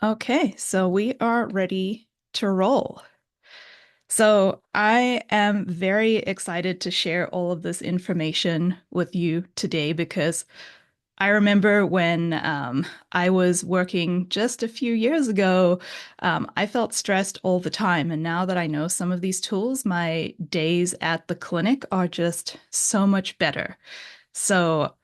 Okay, so we are ready to roll. So I am very excited to share all of this information with you today because I remember when I was working just a few years ago, I felt stressed all the time. And now that I know some of these tools, my days at the clinic are just so much better. So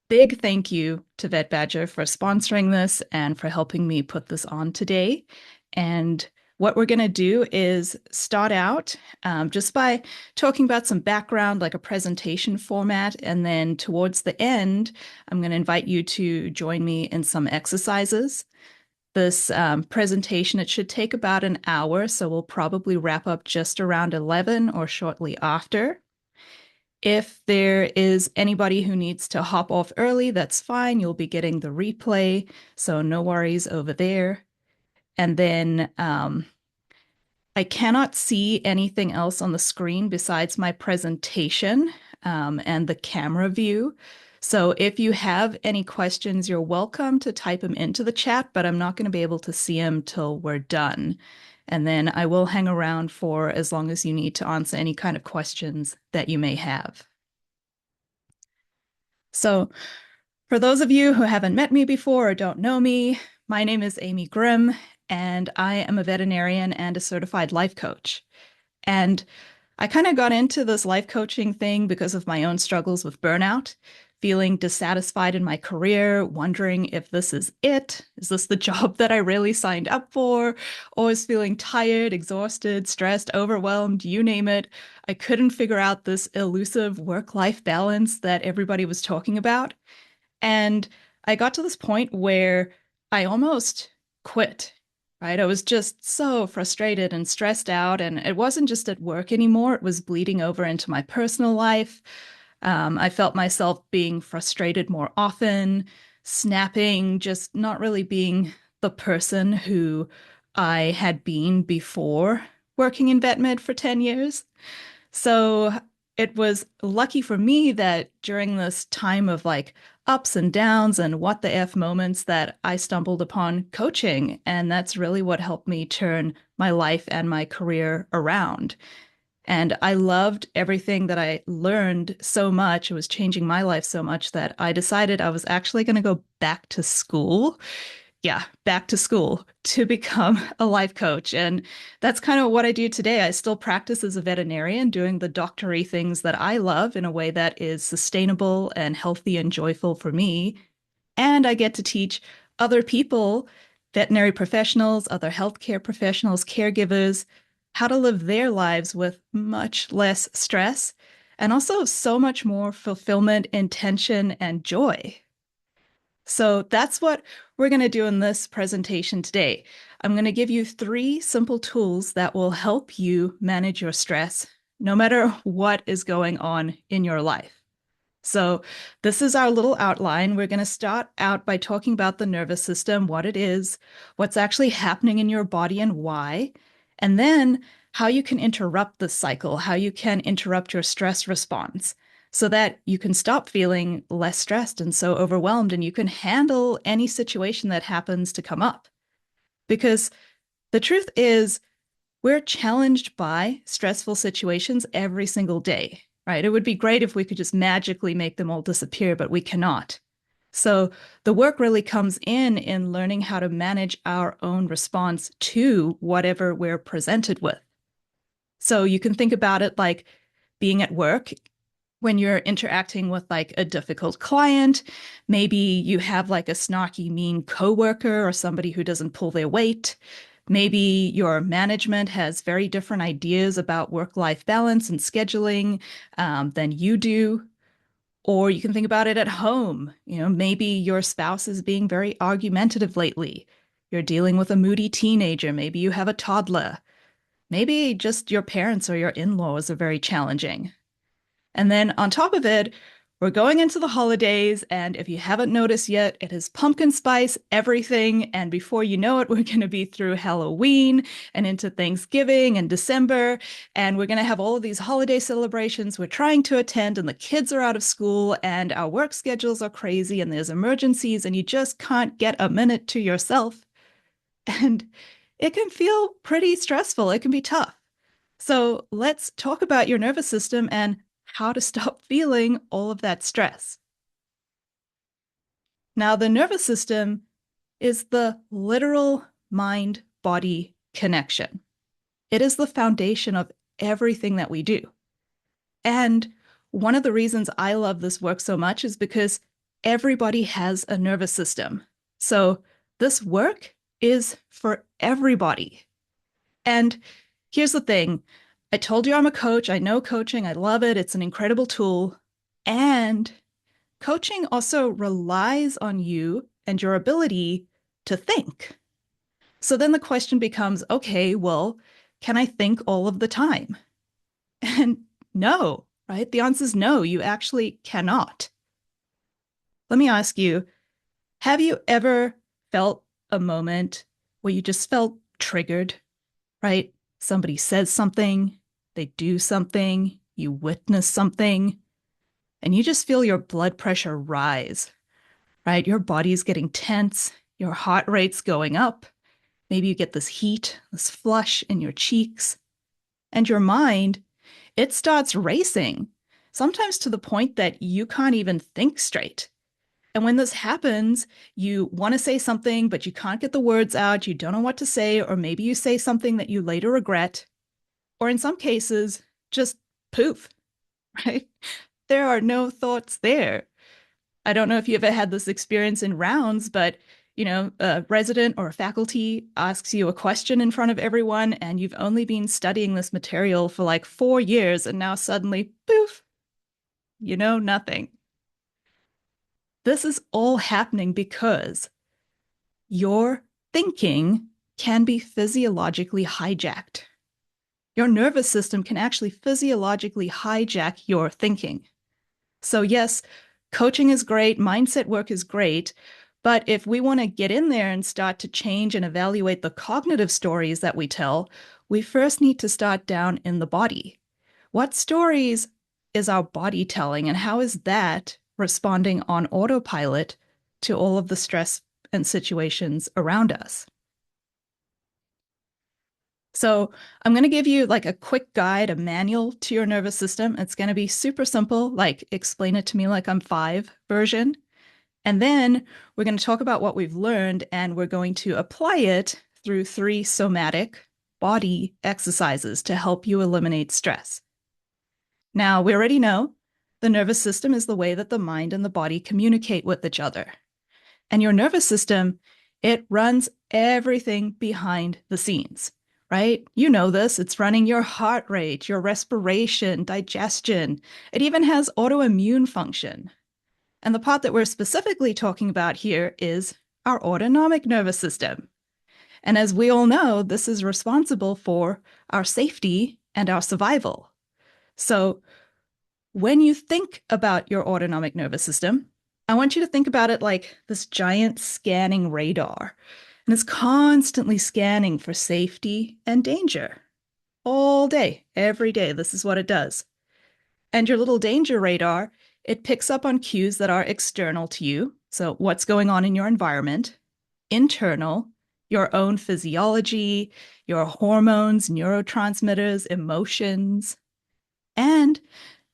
big thank you to Vet Badger for sponsoring this and for helping me put this on today. And what we're going to do is start out just by talking about some background, like a presentation format. And then towards the end, I'm going to invite you to join me in some exercises. This presentation, it should take about an hour, so we'll probably wrap up just around 11 or shortly after. If there is anybody who needs to hop off early, that's fine. You'll be getting the replay, so no worries over there. And then I cannot see anything else on the screen besides my presentation and the camera view. So if you have any questions, you're welcome to type them into the chat, but I'm not going to be able to see them till we're done. And then I will hang around for as long as you need to answer any kind of questions that you may have. So for those of you who haven't met me before or don't know me, my name is Amy Grimm, and I am a veterinarian and a certified life coach. And I kind of got into this life coaching thing because of my own struggles with burnout, feeling dissatisfied in my career, wondering if this is it. Is this the job that I really signed up for? Always feeling tired, exhausted, stressed, overwhelmed, you name it. I couldn't figure out this elusive work-life balance that everybody was talking about. And I got to this point where I almost quit, right? I was just so frustrated and stressed out. And it wasn't just at work anymore, it was bleeding over into my personal life. I felt myself being frustrated more often, snapping, just not really being the person who I had been before working in vet med for 10 years. So it was lucky for me that during this time of like ups and downs and what the F moments that I stumbled upon coaching. And that's really what helped me turn my life and my career around. And I loved everything that I learned so much. It was changing my life so much that I decided I was actually going to go back to school, yeah, back to school to become a life coach. And that's kind of what I do today. I still practice as a veterinarian, doing the doctory things that I love in a way that is sustainable and healthy and joyful for me. And I get to teach other people, veterinary professionals, other healthcare professionals, caregivers, how to live their lives with much less stress and also so much more fulfillment, intention, and joy. So that's what we're going to do in this presentation today. I'm going to give you three simple tools that will help you manage your stress, no matter what is going on in your life. So this is our little outline. We're going to start out by talking about the nervous system, what it is, what's actually happening in your body and why, and then how you can interrupt the cycle, how you can interrupt your stress response so that you can stop feeling less stressed and so overwhelmed and you can handle any situation that happens to come up. Because the truth is, we're challenged by stressful situations every single day, right? It would be great if we could just magically make them all disappear, but we cannot. So the work really comes in learning how to manage our own response to whatever we're presented with. So you can think about it like being at work when you're interacting with like a difficult client. Maybe you have like a snarky, mean coworker or somebody who doesn't pull their weight. Maybe your management has very different ideas about work-life balance and scheduling than you do. Or you can think about it at home. You know, maybe your spouse is being very argumentative lately. You're dealing with a moody teenager. Maybe you have a toddler. Maybe just your parents or your in-laws are very challenging. And then on top of it, we're going into the holidays, and if you haven't noticed yet, it is pumpkin spice everything. And before you know it, we're going to be through Halloween and into Thanksgiving and December. And we're going to have all of these holiday celebrations we're trying to attend, and the kids are out of school, and our work schedules are crazy, and there's emergencies, and you just can't get a minute to yourself. And it can feel pretty stressful. It can be tough. So let's talk about your nervous system and how to stop feeling all of that stress. Now, the nervous system is the literal mind-body connection. It is the foundation of everything that we do. And one of the reasons I love this work so much is because everybody has a nervous system. So this work is for everybody. And here's the thing. I told you I'm a coach. I know coaching. I love it. It's an incredible tool. And coaching also relies on you and your ability to think. So then the question becomes, okay, well, can I think all of the time? And no, right? The answer is no, you actually cannot. Let me ask you, have you ever felt a moment where you just felt triggered, right? Somebody says something, they do something, you witness something, and you just feel your blood pressure rise, right? Your body's getting tense, your heart rate's going up. Maybe you get this heat, this flush in your cheeks, and your mind, it starts racing, sometimes to the point that you can't even think straight. And when this happens, you want to say something, but you can't get the words out. You don't know what to say, or maybe you say something that you later regret, or in some cases, just poof, right? There are no thoughts there. I don't know if you ever had this experience in rounds, but a resident or a faculty asks you a question in front of everyone, and you've only been studying this material for like 4 years, and now suddenly, poof, you know nothing. This is all happening because your thinking can be physiologically hijacked. Your nervous system can actually physiologically hijack your thinking. So yes, coaching is great, mindset work is great, but if we want to get in there and start to change and evaluate the cognitive stories that we tell, we first need to start down in the body. What stories is our body telling, and how is that responding on autopilot to all of the stress and situations around us? So I'm going to give you like a quick guide, a manual to your nervous system. It's going to be super simple, like explain it to me like I'm 5 version. And then we're going to talk about what we've learned, and we're going to apply it through 3 somatic body exercises to help you eliminate stress. Now, we already know the nervous system is the way that the mind and the body communicate with each other. And your nervous system, it runs everything behind the scenes, right? You know this. It's running your heart rate, your respiration, digestion. It even has autoimmune function. And the part that we're specifically talking about here is our autonomic nervous system. And as we all know, this is responsible for our safety and our survival. So when you think about your autonomic nervous system, I want you to think about it like this giant scanning radar. And it's constantly scanning for safety and danger all day, every day. This is what it does. And your little danger radar, it picks up on cues that are external to you. So what's going on in your environment, internal, your own physiology, your hormones, neurotransmitters, emotions, and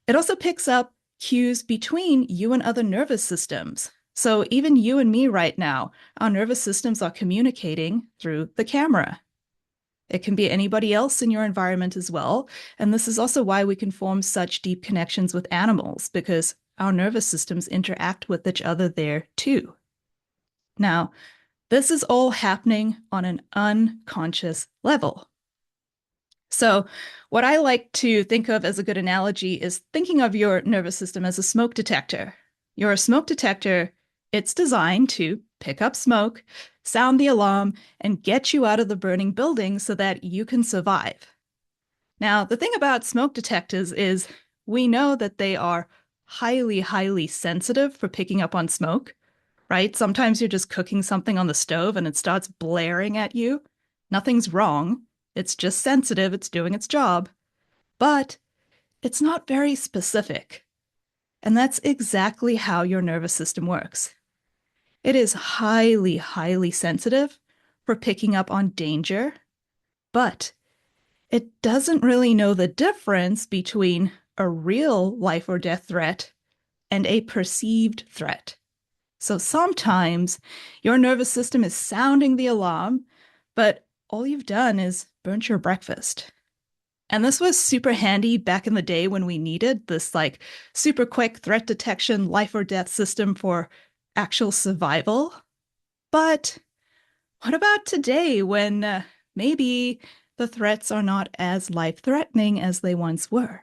it also picks up cues between you and other nervous systems. So even you and me right now, our nervous systems are communicating through the camera. It can be anybody else in your environment as well. And this is also why we can form such deep connections with animals, because our nervous systems interact with each other there too. Now, this is all happening on an unconscious level. So what I like to think of as a good analogy is thinking of your nervous system as a smoke detector. You're a smoke detector. It's designed to pick up smoke, sound the alarm, and get you out of the burning building so that you can survive. Now, the thing about smoke detectors is we know that they are highly, highly sensitive for picking up on smoke, right? Sometimes you're just cooking something on the stove and it starts blaring at you. Nothing's wrong. It's just sensitive. It's doing its job. But it's not very specific. And that's exactly how your nervous system works. It is highly, highly sensitive for picking up on danger, but it doesn't really know the difference between a real life or death threat and a perceived threat. So sometimes your nervous system is sounding the alarm, but all you've done is burnt your breakfast. And this was super handy back in the day when we needed this like super quick threat detection, life or death system for actual survival. But what about today when maybe the threats are not as life-threatening as they once were?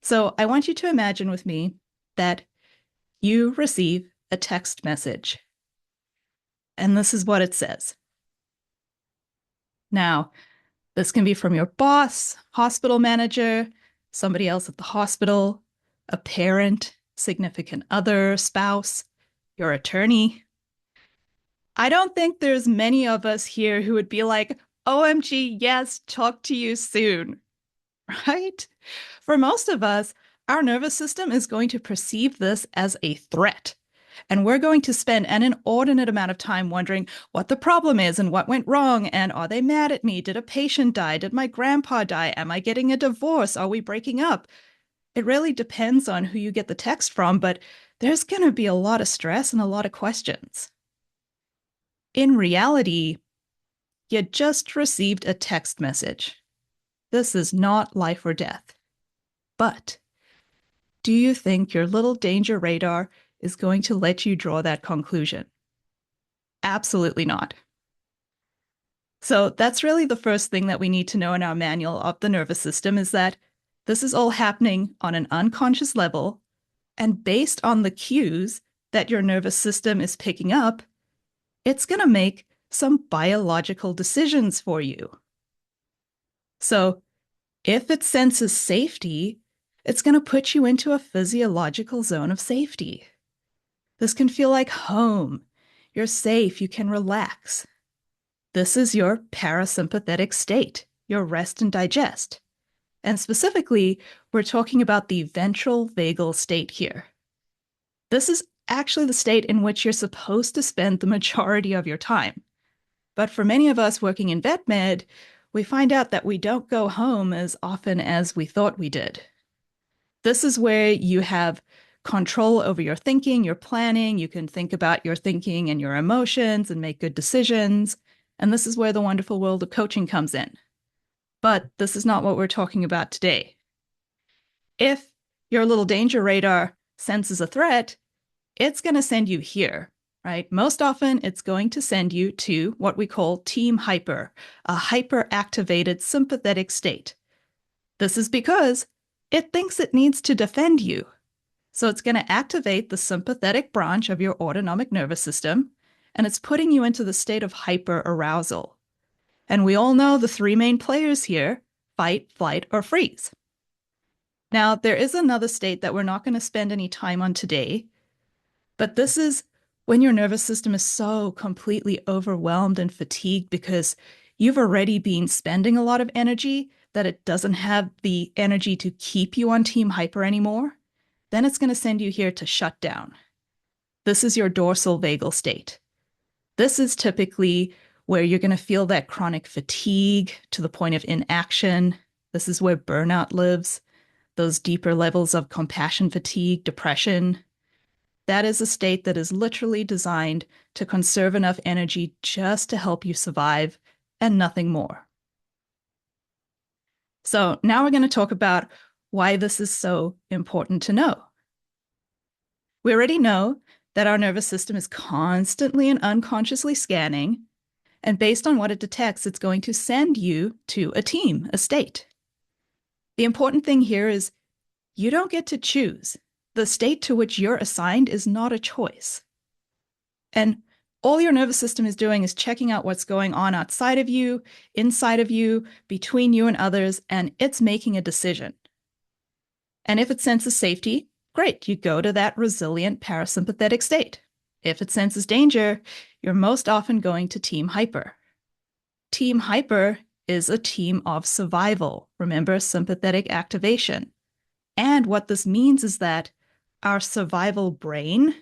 So I want you to imagine with me that you receive a text message. And this is what it says. Now, this can be from your boss, hospital manager, somebody else at the hospital, a parent, significant other, spouse, your attorney. I don't think there's many of us here who would be like, OMG, yes, talk to you soon, right? For most of us, our nervous system is going to perceive this as a threat. And we're going to spend an inordinate amount of time wondering what the problem is and what went wrong. And are they mad at me? Did a patient die? Did my grandpa die? Am I getting a divorce? Are we breaking up? It really depends on who you get the text from, but there's going to be a lot of stress and a lot of questions. In reality, you just received a text message. This is not life or death. But do you think your little danger radar is going to let you draw that conclusion? Absolutely not. So that's really the first thing that we need to know in our manual of the nervous system is that this is all happening on an unconscious level, and based on the cues that your nervous system is picking up, it's going to make some biological decisions for you. So if it senses safety, it's going to put you into a physiological zone of safety. This can feel like home. You're safe, you can relax. This is your parasympathetic state, your rest and digest. And specifically, we're talking about the ventral vagal state here. This is actually the state in which you're supposed to spend the majority of your time. But for many of us working in vet med, we find out that we don't go home as often as we thought we did. This is where you have control over your thinking, your planning. You can think about your thinking and your emotions and make good decisions. And this is where the wonderful world of coaching comes in. But this is not what we're talking about today. If your little danger radar senses a threat, it's going to send you here, right? Most often, it's going to send you to what we call team hyper, a hyperactivated sympathetic state. This is because it thinks it needs to defend you. So it's going to activate the sympathetic branch of your autonomic nervous system, and it's putting you into the state of hyperarousal. And we all know the three main players here: fight, flight, or freeze. Now, there is another state that we're not going to spend any time on today, but this is when your nervous system is so completely overwhelmed and fatigued because you've already been spending a lot of energy that it doesn't have the energy to keep you on team hyper anymore. Then it's going to send you here to shut down. This is your dorsal vagal state. This is typically where you're going to feel that chronic fatigue to the point of inaction. This is where burnout lives, those deeper levels of compassion fatigue, depression. That is a state that is literally designed to conserve enough energy just to help you survive and nothing more. So now we're going to talk about why this is so important to know. We already know that our nervous system is constantly and unconsciously scanning, and based on what it detects, it's going to send you to a team, a state. The important thing here is you don't get to choose. The state to which you're assigned is not a choice. And all your nervous system is doing is checking out what's going on outside of you, inside of you, between you and others, and it's making a decision. And if it senses safety, great, you go to that resilient parasympathetic state. If it senses danger, you're most often going to team hyper. Team hyper is a team of survival. Remember, sympathetic activation. And what this means is that our survival brain,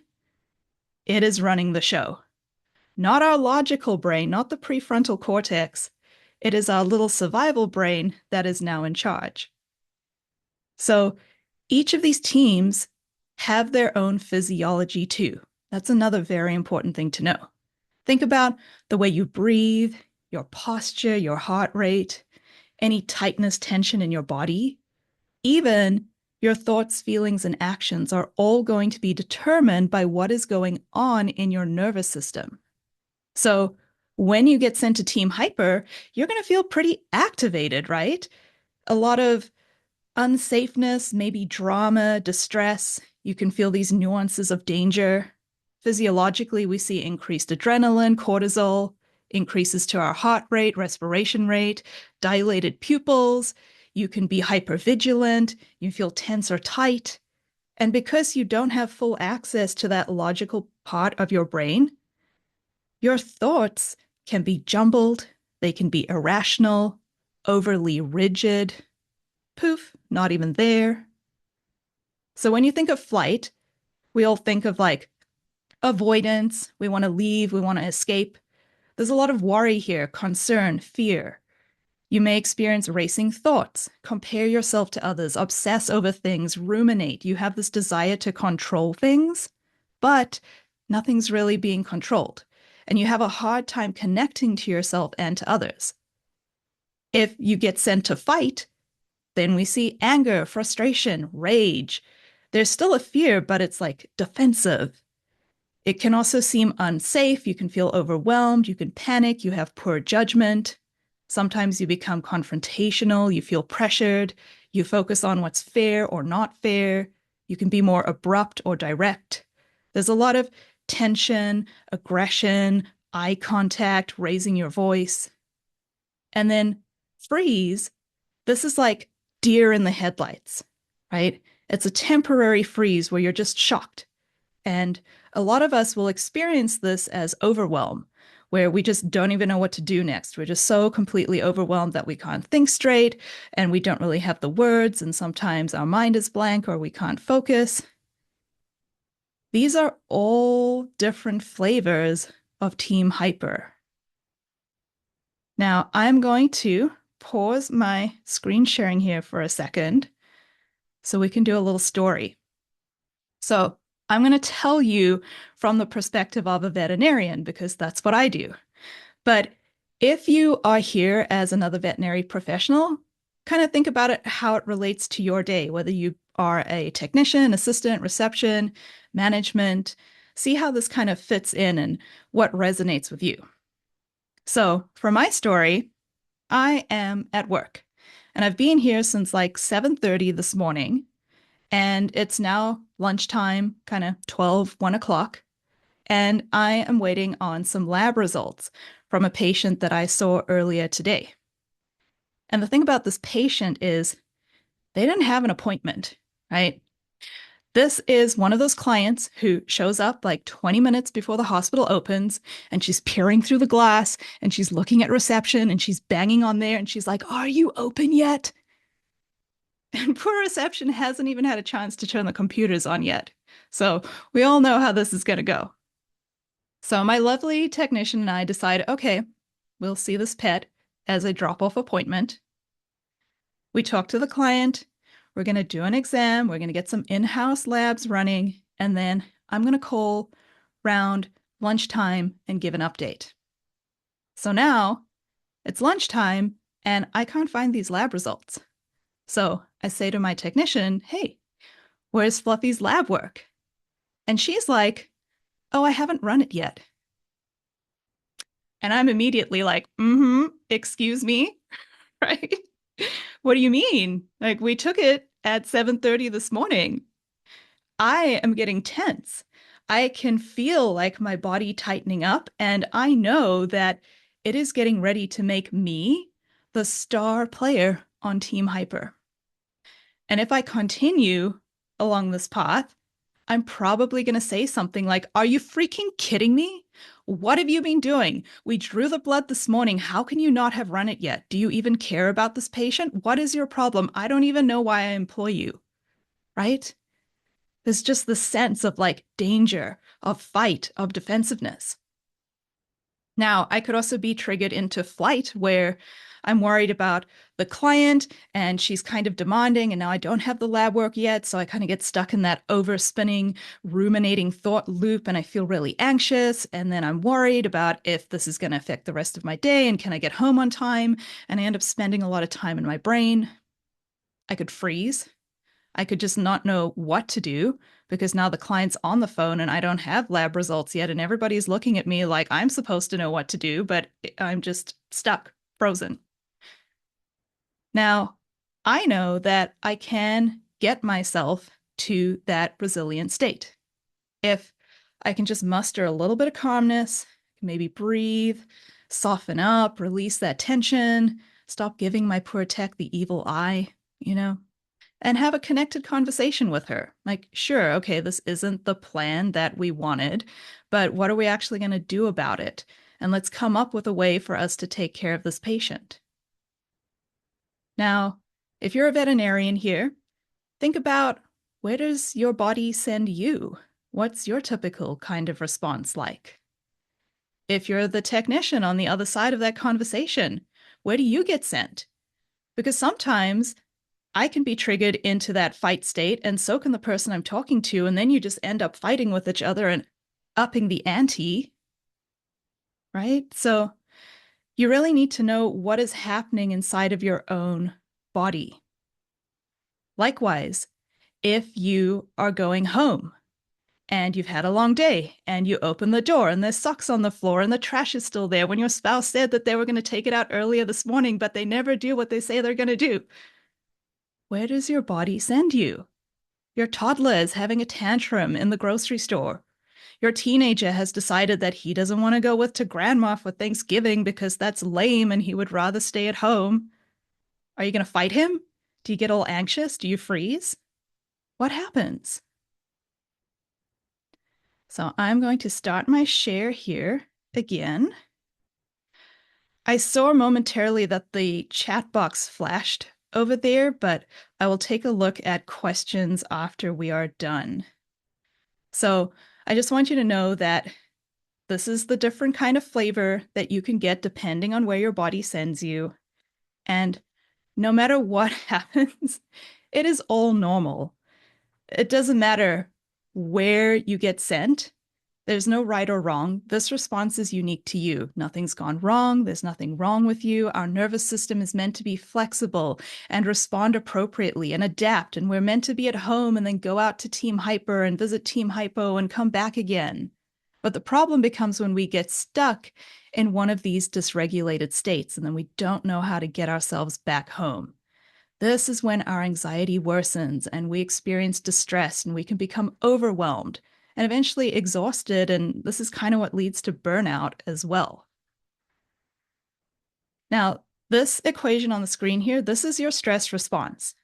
it is running the show. not our logical brain, not the prefrontal cortex. It is our little survival brain that is now in charge. So each of these teams have their own physiology too. That's another very important thing to know. Think about the way you breathe, your posture, your heart rate, any tightness, tension in your body. Even your thoughts, feelings, and actions are all going to be determined by what is going on in your nervous system. So when you get sent to Team Hyper, you're going to feel pretty activated, right? A lot of unsafeness, maybe drama, distress. You can feel these nuances of danger. Physiologically, we see increased adrenaline, cortisol, increases to our heart rate, respiration rate, dilated pupils. You can be hypervigilant. You feel tense or tight. And because you don't have full access to that logical part of your brain, your thoughts can be jumbled, they can be irrational, overly rigid. Poof, not even there. So when you think of flight, we all think of like avoidance. We want to leave, we want to escape. There's a lot of worry here, concern, fear. You may experience racing thoughts, compare yourself to others, obsess over things, ruminate. You have this desire to control things, but nothing's really being controlled. And you have a hard time connecting to yourself and to others. If you get sent to fight, then we see anger, frustration, rage. There's still a fear, but it's like defensive. It can also seem unsafe. You can feel overwhelmed. You can panic. You have poor judgment. Sometimes you become confrontational. You feel pressured. You focus on what's fair or not fair. You can be more abrupt or direct. There's a lot of tension, aggression, eye contact, raising your voice. And then freeze. This is like deer in the headlights, right? It's a temporary freeze where you're just shocked. And a lot of us will experience this as overwhelm, where we just don't even know what to do next. We're just so completely overwhelmed that we can't think straight and we don't really have the words. And sometimes our mind is blank or we can't focus. These are all different flavors of Team Hyper. Now, I'm going to pause my screen sharing here for a second so we can do a little story. So I'm going to tell you from the perspective of a veterinarian because that's what I do. But if you are here as another veterinary professional, kind of think about it, how it relates to your day, whether you are a technician, assistant, reception, management, see how this kind of fits in and what resonates with you. So for my story, I am at work and I've been here since like 7:30 this morning and it's now lunchtime, kind of 12, 1 o'clock. And I am waiting on some lab results from a patient that I saw earlier today. And the thing about this patient is they didn't have an appointment, right? This is one of those clients who shows up like 20 minutes before the hospital opens and she's peering through the glass and she's looking at reception and she's banging on there and she's like, "Are you open yet?" And poor reception hasn't even had a chance to turn the computers on yet. So we all know how this is going to go. So my lovely technician and I decided, okay, we'll see this pet as a drop-off appointment. We talk to the client. We're going to do an exam. We're going to get some in-house labs running. And then I'm going to call round lunchtime and give an update. So now it's lunchtime and I can't find these lab results. So I say to my technician, "Hey, where's Fluffy's lab work?" And she's like, "Oh, I haven't run it yet." And I'm immediately like, excuse me, right? What do you mean? Like, we took it at 7:30 this morning. I am getting tense. I can feel like my body tightening up, and I know that it is getting ready to make me the star player on Team Hyper. And if I continue along this path, I'm probably going to say something like, "Are you freaking kidding me? What have you been doing? We drew the blood this morning. How can you not have run it yet? Do you even care about this patient? What is your problem? I don't even know why I employ you." Right? There's just the sense of like danger, of fight, of defensiveness. Now, I could also be triggered into flight where I'm worried about the client and she's kind of demanding, and now I don't have the lab work yet. So I kind of get stuck in that overspinning, ruminating thought loop, and I feel really anxious. And then I'm worried about if this is going to affect the rest of my day and can I get home on time? And I end up spending a lot of time in my brain. I could freeze. I could just not know what to do because now the client's on the phone and I don't have lab results yet. And everybody's looking at me like I'm supposed to know what to do, but I'm just stuck, frozen. Now, I know that I can get myself to that resilient state. If I can just muster a little bit of calmness, maybe breathe, soften up, release that tension, stop giving my poor tech the evil eye, and have a connected conversation with her. Like, sure, okay, this isn't the plan that we wanted, but what are we actually going to do about it? And let's come up with a way for us to take care of this patient. Now, if you're a veterinarian here, think about, where does your body send you? What's your typical kind of response like? If you're the technician on the other side of that conversation, where do you get sent? Because sometimes I can be triggered into that fight state, and so can the person I'm talking to, and then you just end up fighting with each other and upping the ante, right? So you really need to know what is happening inside of your own body. Likewise, if you are going home and you've had a long day and you open the door and there's socks on the floor and the trash is still there when your spouse said that they were going to take it out earlier this morning, but they never do what they say they're going to do, where does your body send you? Your toddler is having a tantrum in the grocery store. Your teenager has decided that he doesn't want to go to grandma for Thanksgiving because that's lame and he would rather stay at home. Are you going to fight him? Do you get all anxious? Do you freeze? What happens? So I'm going to start my share here again. I saw momentarily that the chat box flashed over there, but I will take a look at questions after we are done. So I just want you to know that this is the different kind of flavor that you can get depending on where your body sends you. And no matter what happens, it is all normal. It doesn't matter where you get sent. There's no right or wrong. This response is unique to you. Nothing's gone wrong. There's nothing wrong with you. Our nervous system is meant to be flexible and respond appropriately and adapt. And we're meant to be at home and then go out to Team Hyper and visit Team Hypo and come back again. But the problem becomes when we get stuck in one of these dysregulated states and then we don't know how to get ourselves back home. This is when our anxiety worsens and we experience distress and we can become overwhelmed and eventually exhausted. And this is kind of what leads to burnout as well. Now, this equation on the screen here, this is your stress response.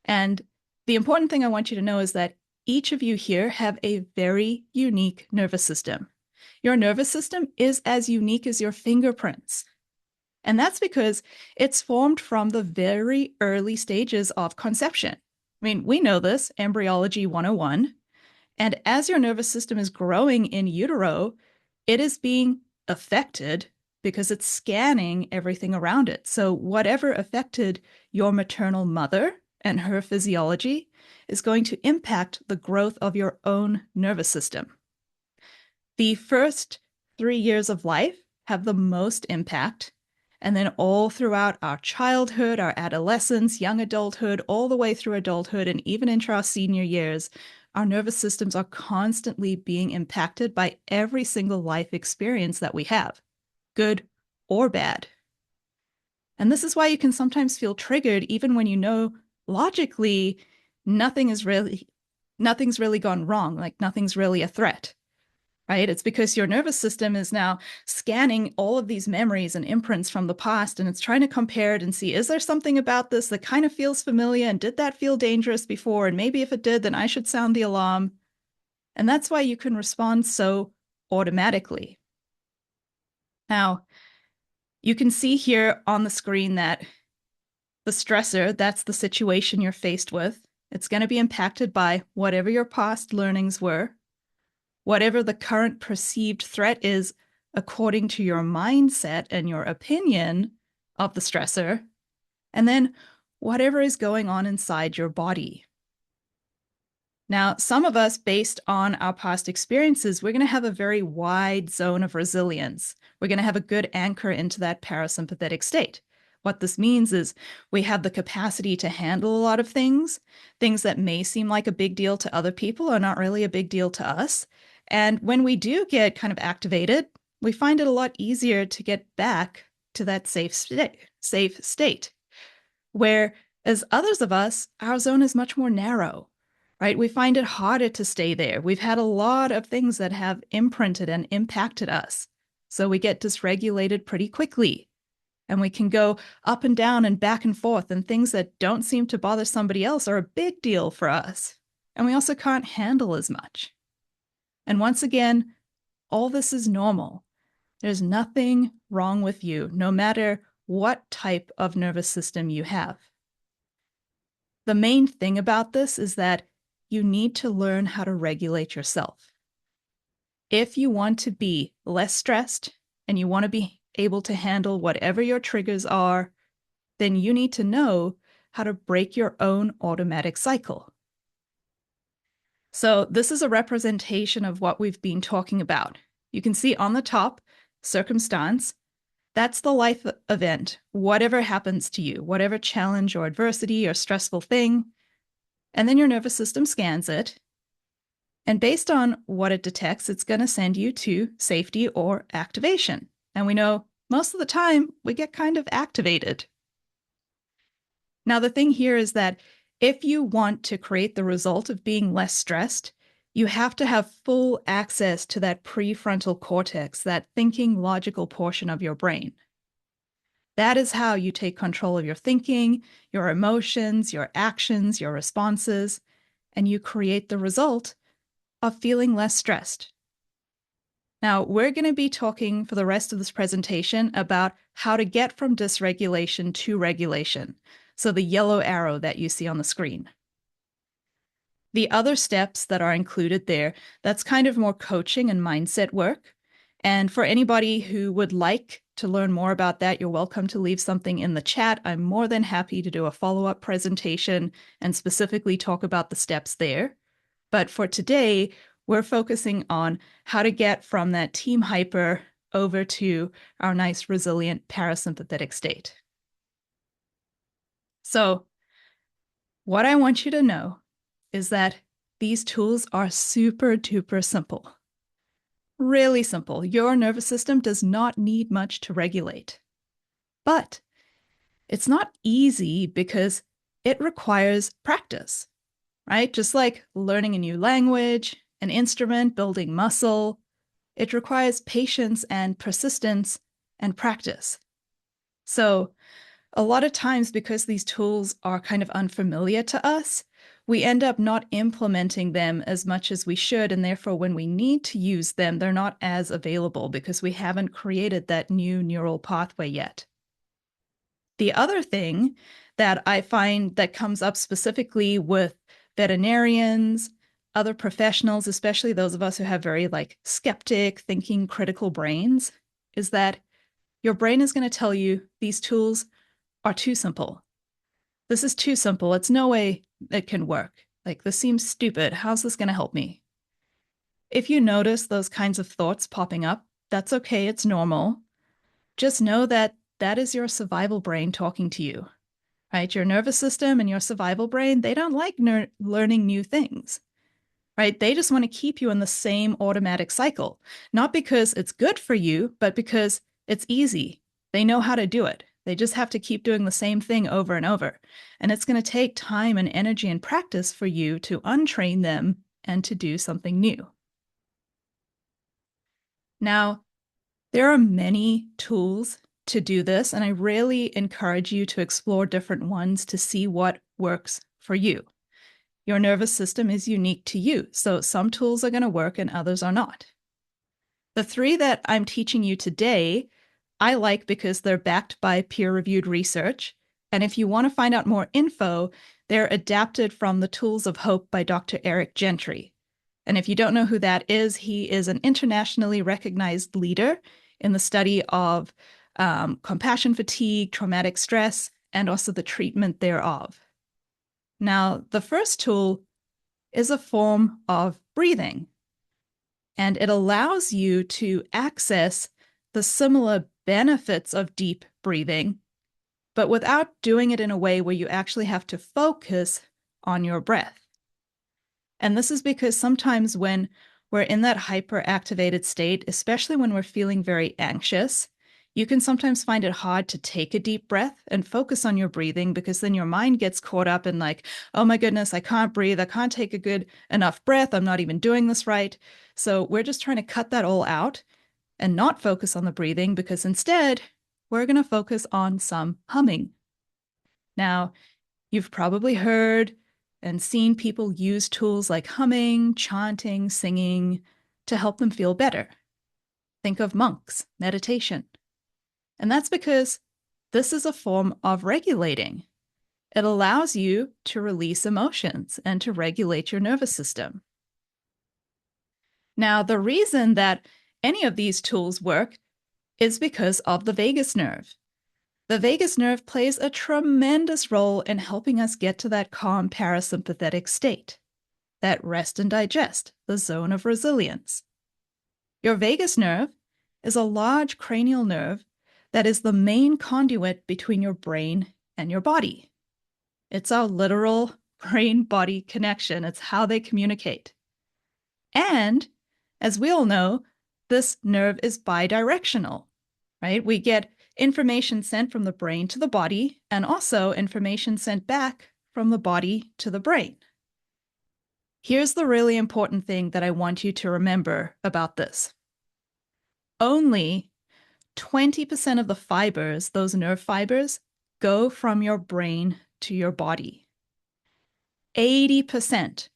And the important thing I want you to know is that each of you here have a very unique nervous system. Your nervous system is as unique as your fingerprints. And that's because it's formed from the very early stages of conception. I mean, we know this, embryology 101. And as your nervous system is growing in utero, it is being affected because it's scanning everything around it. So whatever affected your maternal mother and her physiology is going to impact the growth of your own nervous system. The first 3 years of life have the most impact. And then all throughout our childhood, our adolescence, young adulthood, all the way through adulthood, and even into our senior years, our nervous systems are constantly being impacted by every single life experience that we have, good or bad. And this is why you can sometimes feel triggered even when you know logically nothing's really gone wrong, like nothing's really a threat. Right? It's because your nervous system is now scanning all of these memories and imprints from the past, and it's trying to compare it and see, is there something about this that kind of feels familiar? And did that feel dangerous before? And maybe if it did, then I should sound the alarm. And that's why you can respond so automatically. Now, you can see here on the screen that the stressor, that's the situation you're faced with. It's going to be impacted by whatever your past learnings were, whatever the current perceived threat is according to your mindset and your opinion of the stressor, and then whatever is going on inside your body. Now, some of us, based on our past experiences, we're going to have a very wide zone of resilience. We're going to have a good anchor into that parasympathetic state. What this means is we have the capacity to handle a lot of things. Things that may seem like a big deal to other people are not really a big deal to us. And when we do get kind of activated, we find it a lot easier to get back to that safe state. Whereas others of us, our zone is much more narrow. Right? We find it harder to stay there. We've had a lot of things that have imprinted and impacted us. So we get dysregulated pretty quickly. And we can go up and down and back and forth, and things that don't seem to bother somebody else are a big deal for us. And we also can't handle as much. And once again, all this is normal. There's nothing wrong with you, no matter what type of nervous system you have. The main thing about this is that you need to learn how to regulate yourself. If you want to be less stressed and you want to be able to handle whatever your triggers are, then you need to know how to break your own automatic cycle. So this is a representation of what we've been talking about. You can see on the top, circumstance. That's the life event, whatever happens to you, whatever challenge or adversity or stressful thing. And then your nervous system scans it. And based on what it detects, it's going to send you to safety or activation. And we know most of the time we get kind of activated. Now, the thing here is that if you want to create the result of being less stressed, you have to have full access to that prefrontal cortex, that thinking, logical portion of your brain. That is how you take control of your thinking, your emotions, your actions, your responses, and you create the result of feeling less stressed. Now, we're going to be talking for the rest of this presentation about how to get from dysregulation to regulation. So the yellow arrow that you see on the screen. The other steps that are included there, that's kind of more coaching and mindset work. And for anybody who would like to learn more about that, you're welcome to leave something in the chat. I'm more than happy to do a follow-up presentation and specifically talk about the steps there. But for today, we're focusing on how to get from that team hyper over to our nice, resilient parasympathetic state. So what I want you to know is that these tools are super duper simple. Really simple. Your nervous system does not need much to regulate. But it's not easy because it requires practice, right? Just like learning a new language, an instrument, building muscle, it requires patience and persistence and practice. So a lot of times, because these tools are kind of unfamiliar to us, we end up not implementing them as much as we should, and therefore when we need to use them, they're not as available because we haven't created that new neural pathway yet. The other thing that I find that comes up specifically with veterinarians, other professionals, especially those of us who have very skeptic, thinking, critical brains, is that your brain is going to tell you these tools are too simple. This is too simple. It's no way it can work. This seems stupid. How's this going to help me? If you notice those kinds of thoughts popping up, that's okay. It's normal. Just know that that is your survival brain talking to you, right? Your nervous system and your survival brain, they don't like learning new things, right? They just want to keep you in the same automatic cycle, not because it's good for you, but because it's easy. They know how to do it. They just have to keep doing the same thing over and over. And it's going to take time and energy and practice for you to untrain them and to do something new. Now, there are many tools to do this, and I really encourage you to explore different ones to see what works for you. Your nervous system is unique to you, so some tools are going to work and others are not. The three that I'm teaching you today I like because they're backed by peer-reviewed research. And if you want to find out more info, they're adapted from The Tools of Hope by Dr. Eric Gentry. And if you don't know who that is, he is an internationally recognized leader in the study of compassion fatigue, traumatic stress, and also the treatment thereof. Now, the first tool is a form of breathing, and it allows you to access the similar benefits of deep breathing, but without doing it in a way where you actually have to focus on your breath. And this is because sometimes when we're in that hyperactivated state, especially when we're feeling very anxious, you can sometimes find it hard to take a deep breath and focus on your breathing, because then your mind gets caught up in like, oh my goodness, I can't breathe. I can't take a good enough breath. I'm not even doing this right. So we're just trying to cut that all out and not focus on the breathing, because instead we're going to focus on some humming. Now, you've probably heard and seen people use tools like humming, chanting, singing to help them feel better. Think of monks, meditation. And that's because this is a form of regulating. It allows you to release emotions and to regulate your nervous system. Now, the reason that any of these tools work is because of the vagus nerve. The vagus nerve plays a tremendous role in helping us get to that calm parasympathetic state, that rest and digest, the zone of resilience. Your vagus nerve is a large cranial nerve that is the main conduit between your brain and your body. It's our literal brain-body connection. It's how they communicate. And as we all know, this nerve is bidirectional, right? We get information sent from the brain to the body, and also information sent back from the body to the brain. Here's the really important thing that I want you to remember about this. Only 20% of the fibers, those nerve fibers, go from your brain to your body. 80%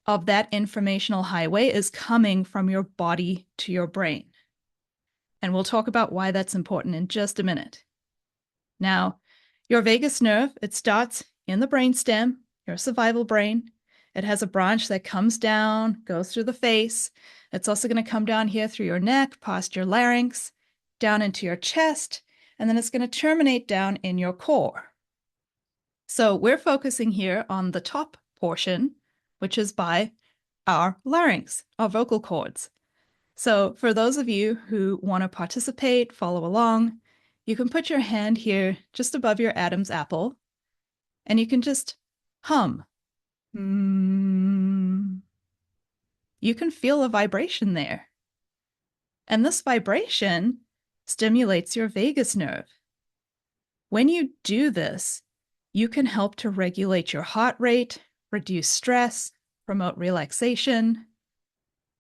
of that informational highway is coming from your body to your brain. And we'll talk about why that's important in just a minute. Now, your vagus nerve, it starts in the brainstem, your survival brain. It has a branch that comes down, goes through the face. It's also going to come down here through your neck, past your larynx, down into your chest, and then it's going to terminate down in your core. So we're focusing here on the top portion, which is by our larynx, our vocal cords. So for those of you who want to participate, follow along, you can put your hand here just above your Adam's apple, and you can just hum. You can feel a vibration there. And this vibration stimulates your vagus nerve. When you do this, you can help to regulate your heart rate, reduce stress, promote relaxation.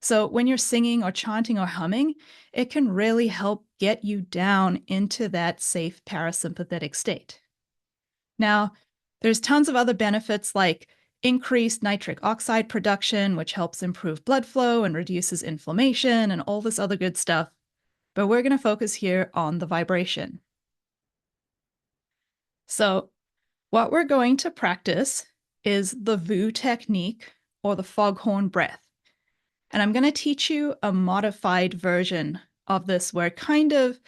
So when you're singing or chanting or humming, it can really help get you down into that safe parasympathetic state. Now, there's tons of other benefits like increased nitric oxide production, which helps improve blood flow and reduces inflammation and all this other good stuff. But we're going to focus here on the vibration. So what we're going to practice is the VU technique, or the foghorn breath. And I'm going to teach you a modified version of this where it kind of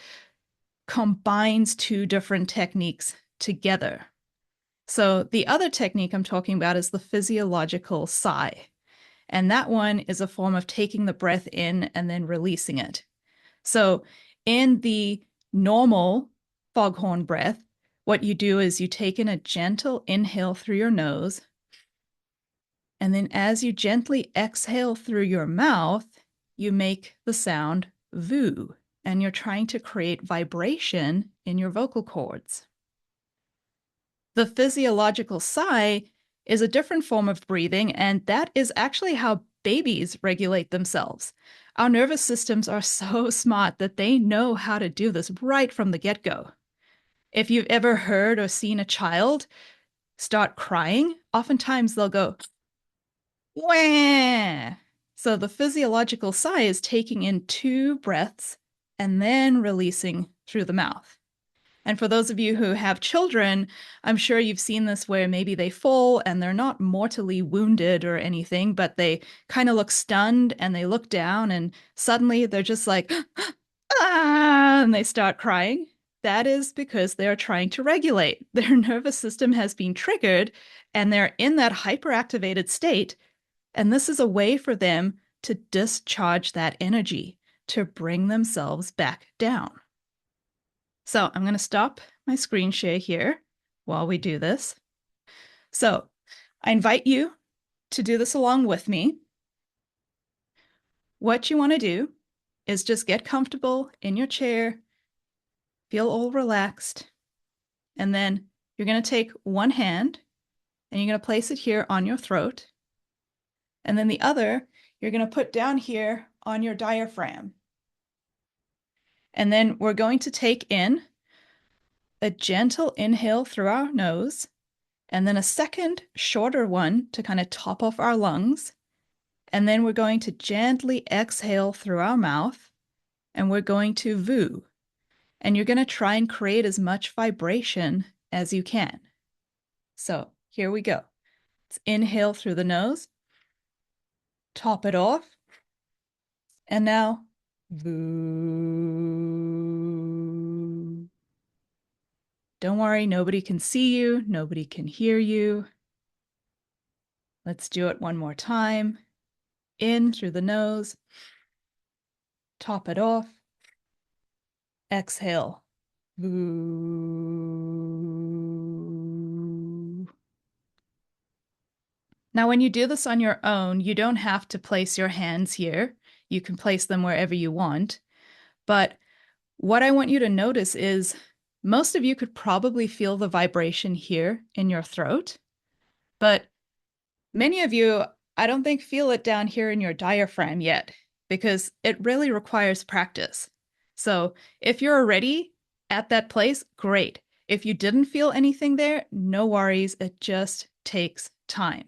combines two different techniques together. So the other technique I'm talking about is the physiological sigh. And that one is a form of taking the breath in and then releasing it. So in the normal foghorn breath, what you do is you take in a gentle inhale through your nose, and then as you gently exhale through your mouth, you make the sound VU, and you're trying to create vibration in your vocal cords. The physiological sigh is a different form of breathing, and that is actually how babies regulate themselves. Our nervous systems are so smart that they know how to do this right from the get-go. If you've ever heard or seen a child start crying, oftentimes they'll go, wah! So the physiological sigh is taking in 2 breaths and then releasing through the mouth. And for those of you who have children, I'm sure you've seen this where maybe they fall and they're not mortally wounded or anything, but they kind of look stunned and they look down and suddenly they're just like, and they start crying. That is because they're trying to regulate. Their nervous system has been triggered and they're in that hyperactivated state. And this is a way for them to discharge that energy, to bring themselves back down. So I'm going to stop my screen share here while we do this. So I invite you to do this along with me. What you want to do is just get comfortable in your chair, feel all relaxed, and then you're going to take one hand and you're going to place it here on your throat. And then the other, you're going to put down here on your diaphragm. And then we're going to take in a gentle inhale through our nose, and then a second shorter one to kind of top off our lungs. And then we're going to gently exhale through our mouth, and we're going to voo. And you're going to try and create as much vibration as you can. So here we go. Let's inhale through the nose, top it off, and now voo. Don't worry, nobody can see you, nobody can hear you. Let's do it one more time. In through the nose, top it off, exhale. Voo. Now, when you do this on your own, you don't have to place your hands here. You can place them wherever you want. But what I want you to notice is most of you could probably feel the vibration here in your throat, but many of you, I don't think, feel it down here in your diaphragm yet, because it really requires practice. So if you're already at that place, great. If you didn't feel anything there, no worries. It just takes time.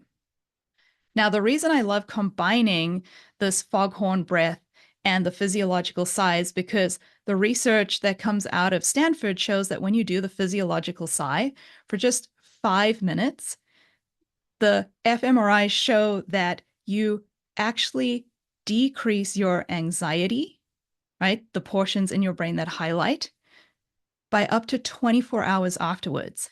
Now, the reason I love combining this foghorn breath and the physiological sighs, because the research that comes out of Stanford shows that when you do the physiological sigh for just 5 minutes, the fMRIs show that you actually decrease your anxiety, right? The portions in your brain that highlight, by up to 24 hours afterwards.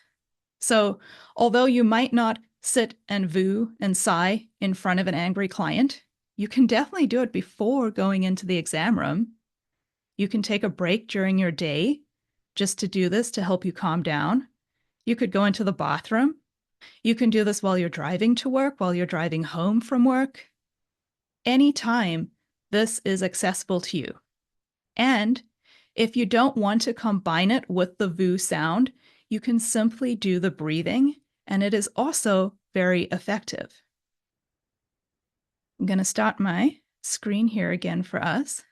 So although you might not sit and voo and sigh in front of an angry client, you can definitely do it before going into the exam room. You can take a break during your day just to do this to help you calm down. You could go into the bathroom. You can do this while you're driving to work, while you're driving home from work. Anytime this is accessible to you. And if you don't want to combine it with the voo sound, you can simply do the breathing, and it is also very effective. I'm going to start my screen here again for us.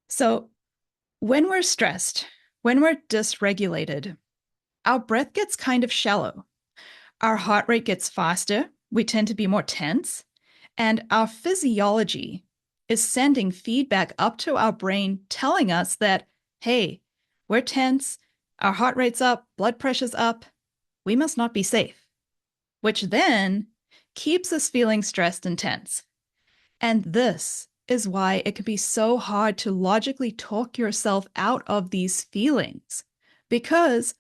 So when we're stressed, when we're dysregulated, our breath gets kind of shallow. Our heart rate gets faster. We tend to be more tense. And our physiology is sending feedback up to our brain telling us that, hey, we're tense, our heart rate's up, blood pressure's up, we must not be safe, which then keeps us feeling stressed and tense. And this is why it can be so hard to logically talk yourself out of these feelings, because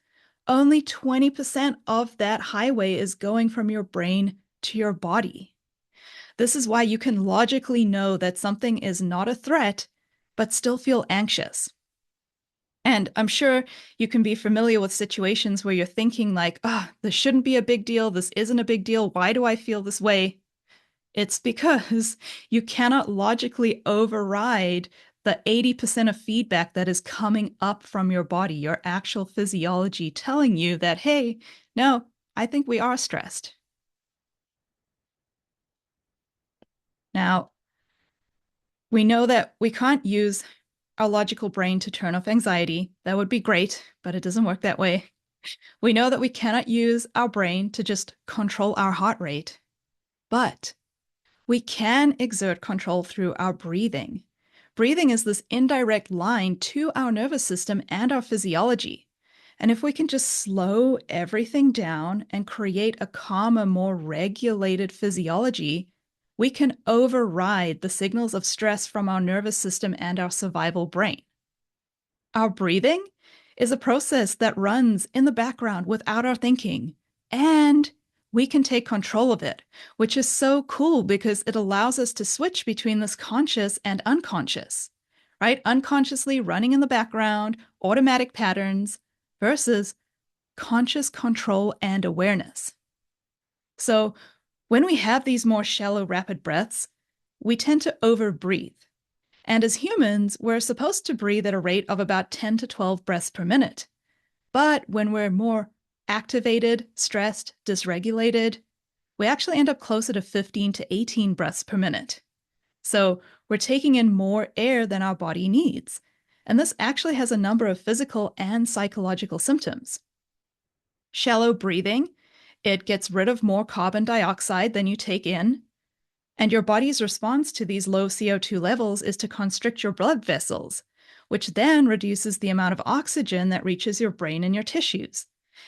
only 20% of that highway is going from your brain to your body. This is why you can logically know that something is not a threat, but still feel anxious. And I'm sure you can be familiar with situations where you're thinking like, this shouldn't be a big deal. This isn't a big deal. Why do I feel this way? It's because you cannot logically override the 80% of feedback that is coming up from your body, your actual physiology telling you that, hey, no, I think we are stressed. Now, we know that we can't use our logical brain to turn off anxiety. That would be great, but it doesn't work that way. We know that we cannot use our brain to just control our heart rate, but we can exert control through our breathing. Breathing is this indirect line to our nervous system and our physiology. And if we can just slow everything down and create a calmer, more regulated physiology, we can override the signals of stress from our nervous system and our survival brain. Our breathing is a process that runs in the background without our thinking, and we can take control of it, which is so cool because it allows us to switch between this conscious and unconscious, right? Unconsciously running in the background, automatic patterns versus conscious control and awareness. So when we have these more shallow, rapid breaths, we tend to overbreathe. And as humans, we're supposed to breathe at a rate of about 10 to 12 breaths per minute. But when we're more activated, stressed, dysregulated, we actually end up closer to 15 to 18 breaths per minute. So we're taking in more air than our body needs. And this actually has a number of physical and psychological symptoms. Shallow breathing, it gets rid of more carbon dioxide than you take in. And your body's response to these low CO2 levels is to constrict your blood vessels, which then reduces the amount of oxygen that reaches your brain and your tissues.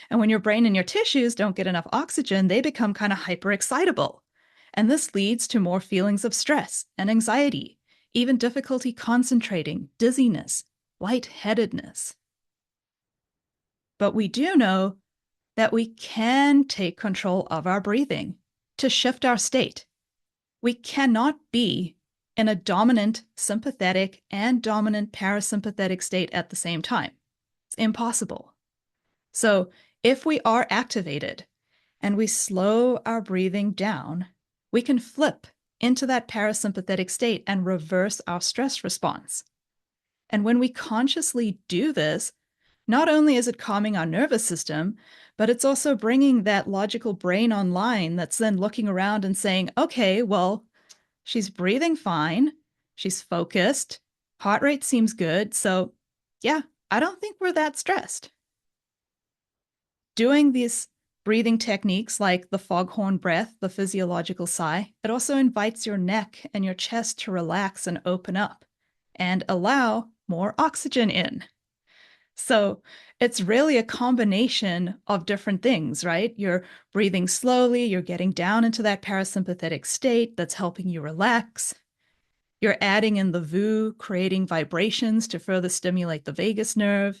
And when your brain and your tissues don't get enough oxygen, they become kind of hyperexcitable. And this leads to more feelings of stress and anxiety, even difficulty concentrating, dizziness, lightheadedness. But we do know that we can take control of our breathing to shift our state. We cannot be in a dominant sympathetic and dominant parasympathetic state at the same time. It's impossible. So if we are activated and we slow our breathing down, we can flip into that parasympathetic state and reverse our stress response. And when we consciously do this, not only is it calming our nervous system, but it's also bringing that logical brain online that's then looking around and saying, okay, well, she's breathing fine, she's focused, heart rate seems good, so yeah, I don't think we're that stressed. Doing these breathing techniques like the foghorn breath, the physiological sigh, it also invites your neck and your chest to relax and open up and allow more oxygen in. So it's really a combination of different things, right? You're breathing slowly, you're getting down into that parasympathetic state that's helping you relax. You're adding in the VU, creating vibrations to further stimulate the vagus nerve.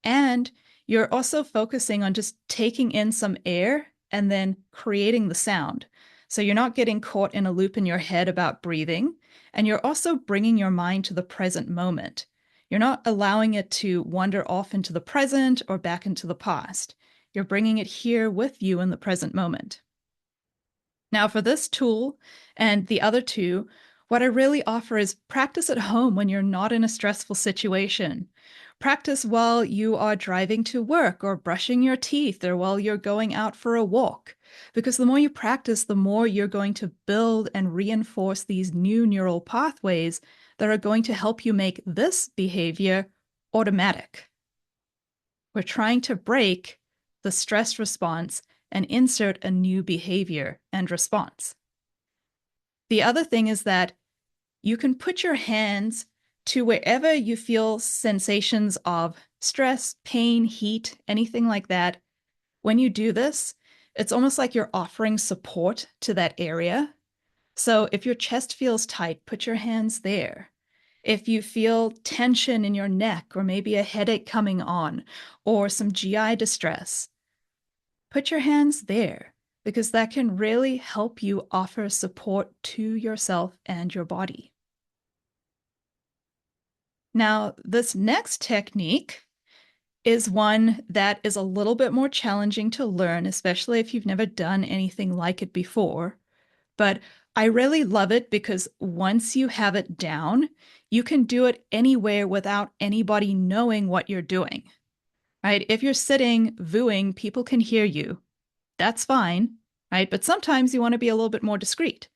And you're also focusing on just taking in some air and then creating the sound. So you're not getting caught in a loop in your head about breathing. And you're also bringing your mind to the present moment. You're not allowing it to wander off into the present or back into the past. You're bringing it here with you in the present moment. Now, for this tool and the other two, what I really offer is practice at home when you're not in a stressful situation. Practice while you are driving to work or brushing your teeth or while you're going out for a walk. Because the more you practice, the more you're going to build and reinforce these new neural pathways that are going to help you make this behavior automatic. We're trying to break the stress response and insert a new behavior and response. The other thing is that you can put your hands to wherever you feel sensations of stress, pain, heat, anything like that. When you do this, it's almost like you're offering support to that area. So if your chest feels tight, put your hands there. If you feel tension in your neck or maybe a headache coming on or some GI distress, put your hands there because that can really help you offer support to yourself and your body. Now, this next technique is one that is a little bit more challenging to learn, especially if you've never done anything like it before. But I really love it because once you have it down, you can do it anywhere without anybody knowing what you're doing, right? If you're sitting, VUing, people can hear you. That's fine, right? But sometimes you want to be a little bit more discreet.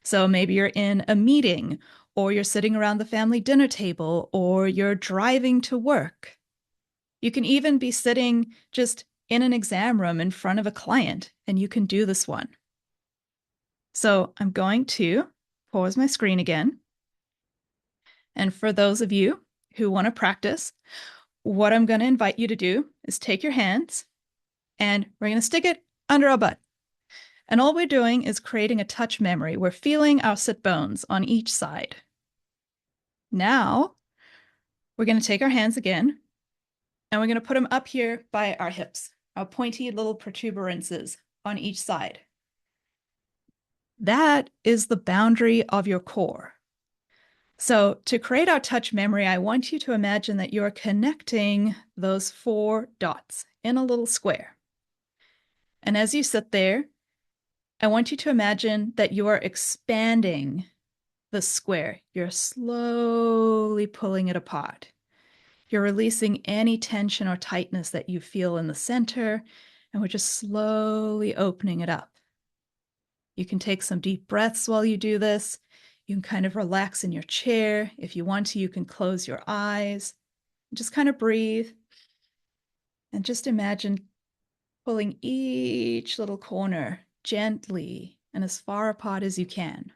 So maybe you're in a meeting, or you're sitting around the family dinner table, or you're driving to work. You can even be sitting just in an exam room in front of a client, and you can do this one. So I'm going to pause my screen again. And for those of you who want to practice, what I'm going to invite you to do is take your hands and we're going to stick it under our butt. And all we're doing is creating a touch memory. We're feeling our sit bones on each side. Now, we're going to take our hands again, and we're going to put them up here by our hips, our pointy little protuberances on each side. That is the boundary of your core. So to create our touch memory, I want you to imagine that you're connecting those 4 dots in a little square. And as you sit there, I want you to imagine that you are expanding the square. You're slowly pulling it apart. You're releasing any tension or tightness that you feel in the center, and we're just slowly opening it up. You can take some deep breaths while you do this. You can kind of relax in your chair. If you want to, you can close your eyes. Just kind of breathe. And just imagine pulling each little corner gently and as far apart as you can.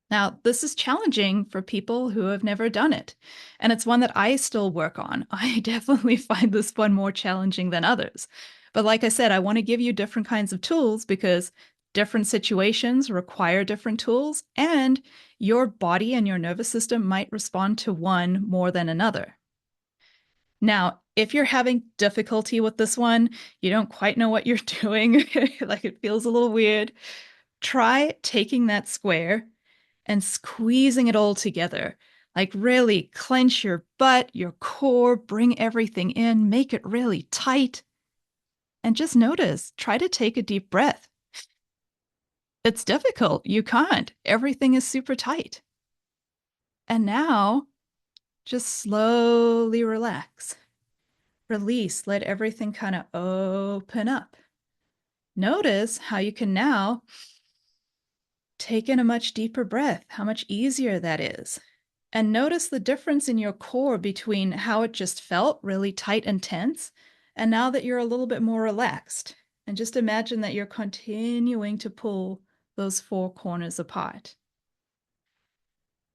Now, this is challenging for people who have never done it, and it's one that I still work on. I definitely find this one more challenging than others. But like I said, I want to give you different kinds of tools because different situations require different tools, and your body and your nervous system might respond to one more than another. Now, if you're having difficulty with this one, you don't quite know what you're doing, like it feels a little weird, try taking that square and squeezing it all together. Like really clench your butt, your core, bring everything in, make it really tight. And just notice, try to take a deep breath. It's difficult. You can't. Everything is super tight. And now, just slowly relax. Release, let everything kind of open up. Notice how you can now take in a much deeper breath, how much easier that is. And notice the difference in your core between how it just felt really tight and tense, and now that you're a little bit more relaxed. And just imagine that you're continuing to pull those 4 corners apart.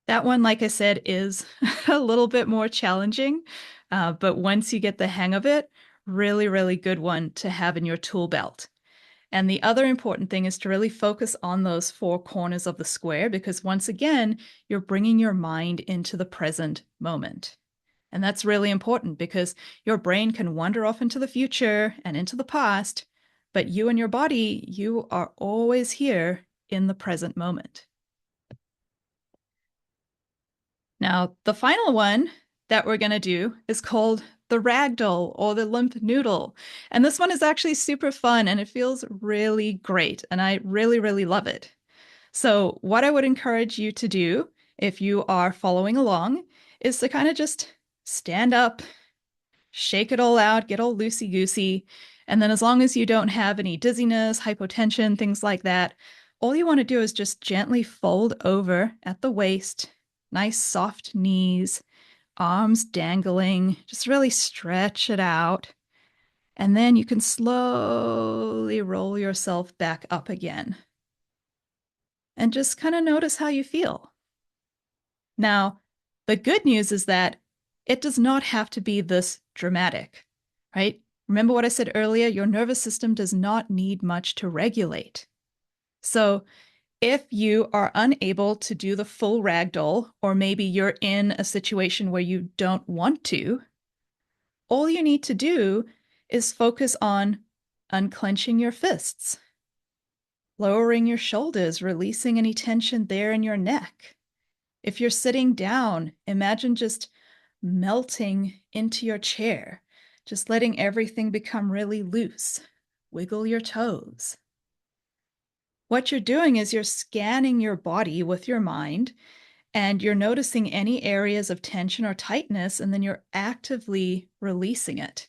That one, like I said, is a little bit more challenging, but once you get the hang of it, really, really good one to have in your tool belt. And the other important thing is to really focus on those 4 corners of the square, because once again, you're bringing your mind into the present moment. And that's really important because your brain can wander off into the future and into the past, but you and your body, you are always here in the present moment. Now, the final one that we're going to do is called the ragdoll or the limp noodle. And this one is actually super fun and it feels really great. And I really, really love it. So what I would encourage you to do if you are following along is to kind of just stand up, shake it all out, get all loosey-goosey. And then as long as you don't have any dizziness, hypotension, things like that, all you want to do is just gently fold over at the waist, nice soft knees, arms dangling, just really stretch it out. And then you can slowly roll yourself back up again. And just kind of notice how you feel. Now, the good news is that it does not have to be this dramatic, right? Remember what I said earlier? Your nervous system does not need much to regulate. So if you are unable to do the full ragdoll, or maybe you're in a situation where you don't want to, all you need to do is focus on unclenching your fists, lowering your shoulders, releasing any tension there in your neck. If you're sitting down, imagine just melting into your chair, just letting everything become really loose. Wiggle your toes. What you're doing is you're scanning your body with your mind, and you're noticing any areas of tension or tightness, and then you're actively releasing it.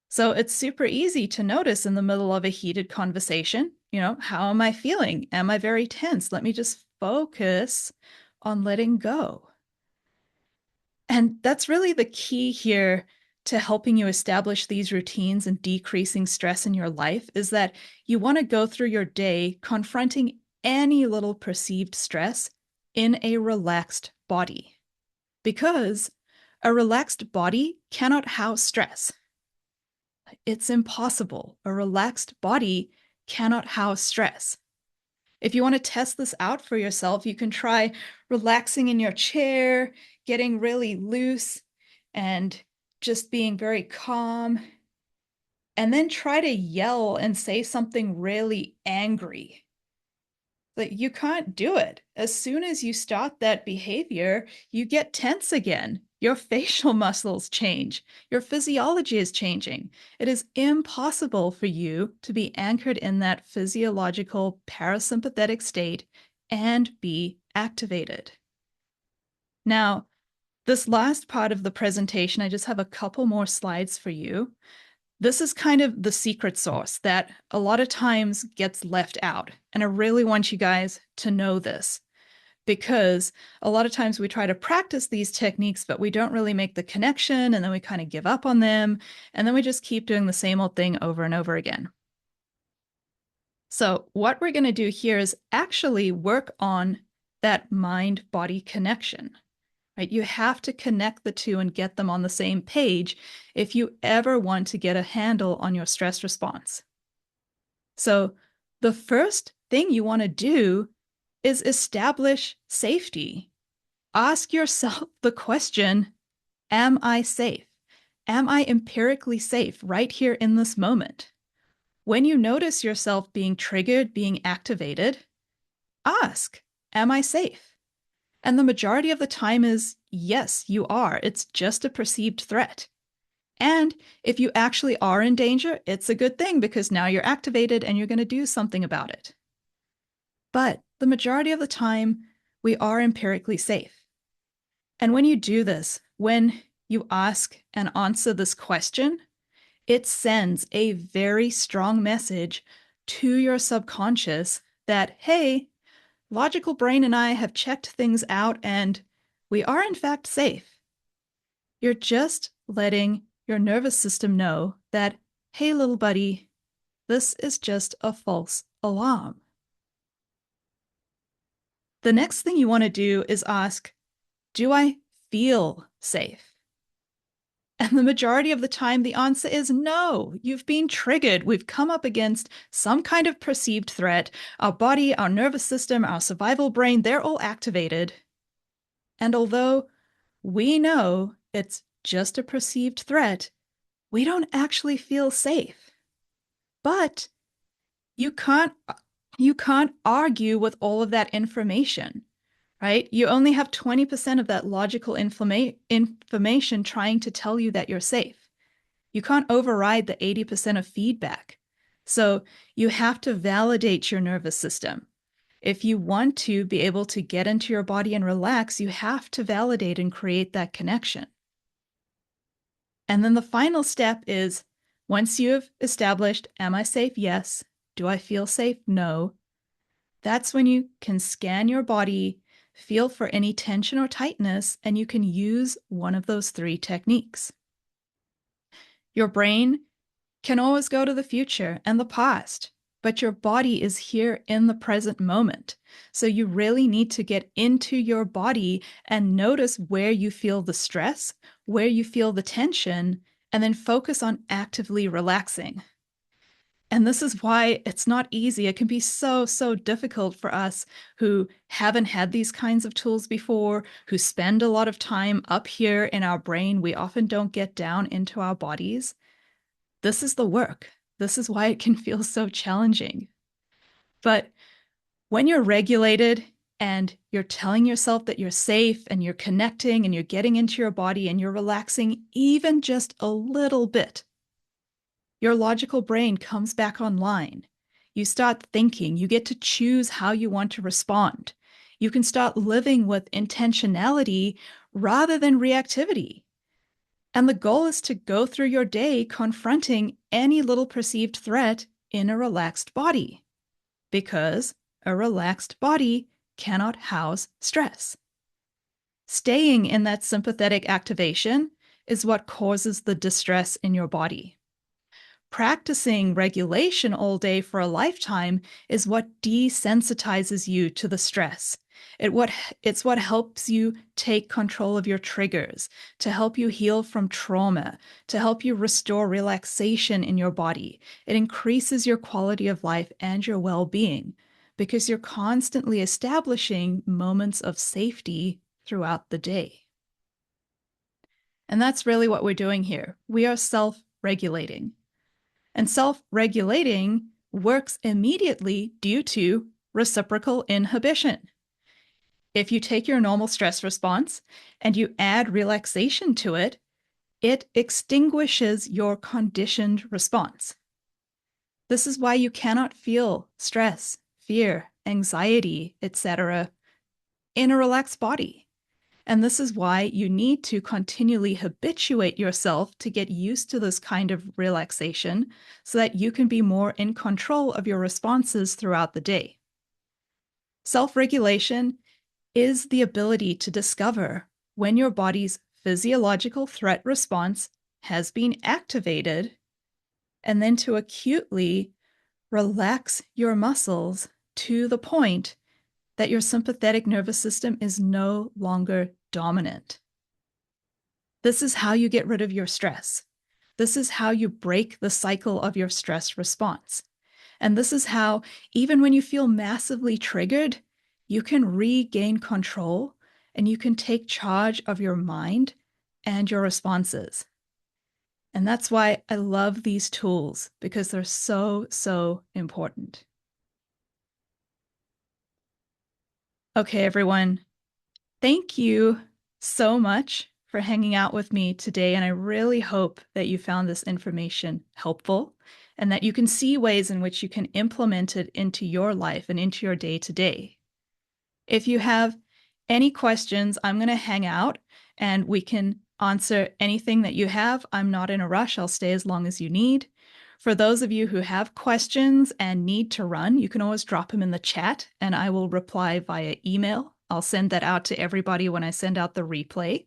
So it's super easy to notice in the middle of a heated conversation, how am I feeling? Am I very tense? Let me just focus on letting go. And that's really the key here to helping you establish these routines and decreasing stress in your life, is that you want to go through your day confronting any little perceived stress in a relaxed body, because a relaxed body cannot house stress. It's impossible. A relaxed body cannot house stress. If you want to test this out for yourself, you can try relaxing in your chair, getting really loose, and just being very calm. And then try to yell and say something really angry. Like, you can't do it. As soon as you start that behavior, you get tense again. Your facial muscles change. Your physiology is changing. It is impossible for you to be anchored in that physiological parasympathetic state and be activated. Now, this last part of the presentation, I just have a couple more slides for you. This is kind of the secret sauce that a lot of times gets left out. And I really want you guys to know this, because a lot of times we try to practice these techniques, but we don't really make the connection, and then we kind of give up on them, and then we just keep doing the same old thing over and over again. So what we're going to do here is actually work on that mind-body connection. Right? You have to connect the two and get them on the same page if you ever want to get a handle on your stress response. So the first thing you want to do is establish safety. Ask yourself the question, am I safe? Am I empirically safe right here in this moment? When you notice yourself being triggered, being activated, ask, am I safe? And the majority of the time is, yes, you are. It's just a perceived threat. And if you actually are in danger, it's a good thing, because now you're activated and you're going to do something about it. But the majority of the time, we are empirically safe. And when you do this, when you ask and answer this question, it sends a very strong message to your subconscious that, hey, logical brain and I have checked things out and we are in fact safe. You're just letting your nervous system know that, hey, little buddy, this is just a false alarm. The next thing you want to do is ask, do I feel safe? And the majority of the time, the answer is no. You've been triggered. We've come up against some kind of perceived threat. Our body, our nervous system, our survival brain, they're all activated. And although we know it's just a perceived threat, we don't actually feel safe. But you can't argue with all of that information, right? You only have 20% of that logical information trying to tell you that you're safe. You can't override the 80% of feedback. So you have to validate your nervous system. If you want to be able to get into your body and relax, you have to validate and create that connection. And then the final step is, once you've established, am I safe? Yes. Do I feel safe? No. That's when you can scan your body, feel for any tension or tightness, and you can use one of those 3 techniques. Your brain can always go to the future and the past, but your body is here in the present moment. So you really need to get into your body and notice where you feel the stress, where you feel the tension, and then focus on actively relaxing. And this is why it's not easy. It can be so, so difficult for us who haven't had these kinds of tools before, who spend a lot of time up here in our brain. We often don't get down into our bodies. This is the work. This is why it can feel so challenging. But when you're regulated and you're telling yourself that you're safe and you're connecting and you're getting into your body and you're relaxing even just a little bit, your logical brain comes back online. You start thinking. You get to choose how you want to respond. You can start living with intentionality rather than reactivity. And the goal is to go through your day confronting any little perceived threat in a relaxed body, because a relaxed body cannot house stress. Staying in that sympathetic activation is what causes the distress in your body. Practicing regulation all day for a lifetime is what desensitizes you to the stress. It's what helps you take control of your triggers, to help you heal from trauma, to help you restore relaxation in your body. It increases your quality of life and your well-being because you're constantly establishing moments of safety throughout the day. And that's really what we're doing here. We are self-regulating. And self-regulating works immediately due to reciprocal inhibition. If you take your normal stress response and you add relaxation to it, it extinguishes your conditioned response. This is why you cannot feel stress, fear, anxiety, etc. in a relaxed body. And this is why you need to continually habituate yourself to get used to this kind of relaxation so that you can be more in control of your responses throughout the day. Self-regulation is the ability to discover when your body's physiological threat response has been activated, and then to acutely relax your muscles to the point that your sympathetic nervous system is no longer dominant. This is how you get rid of your stress. This is how you break the cycle of your stress response. And this is how, even when you feel massively triggered, you can regain control and you can take charge of your mind and your responses. And that's why I love these tools, because they're so, so important. Okay, everyone. Thank you so much for hanging out with me today, and I really hope that you found this information helpful and that you can see ways in which you can implement it into your life and into your day-to-day. If you have any questions, I'm going to hang out and we can answer anything that you have. I'm not in a rush. I'll stay as long as you need. For those of you who have questions and need to run, you can always drop them in the chat and I will reply via email. I'll send that out to everybody when I send out the replay.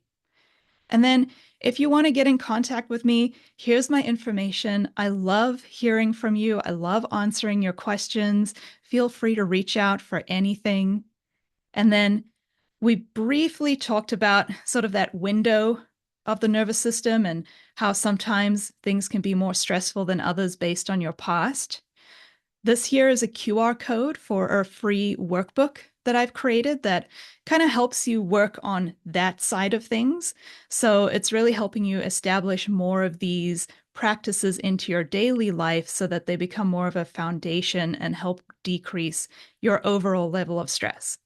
And then if you want to get in contact with me, here's my information. I love hearing from you. I love answering your questions. Feel free to reach out for anything. And then we briefly talked about sort of that window of the nervous system and how sometimes things can be more stressful than others based on your past. This here is a QR code for a free workbook that I've created that kind of helps you work on that side of things. So it's really helping you establish more of these practices into your daily life so that they become more of a foundation and help decrease your overall level of stress.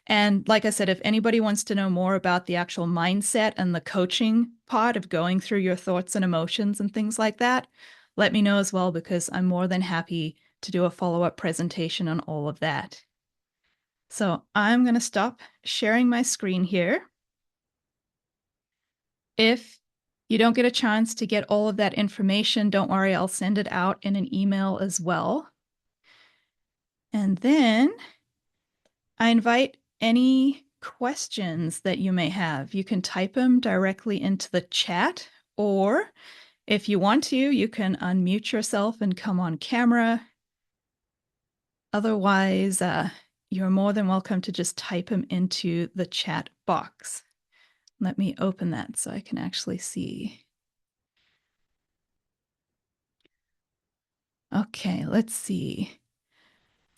And like I said, if anybody wants to know more about the actual mindset and the coaching part of going through your thoughts and emotions and things like that, let me know as well, because I'm more than happy to do a follow-up presentation on all of that. So I'm going to stop sharing my screen here. If you don't get a chance to get all of that information, don't worry, I'll send it out in an email as well. And then I invite any questions that you may have. You can type them directly into the chat, or if you want to, you can unmute yourself and come on camera. Otherwise, you're more than welcome to just type them into the chat box. Let me open that so I can actually see. Okay, let's see.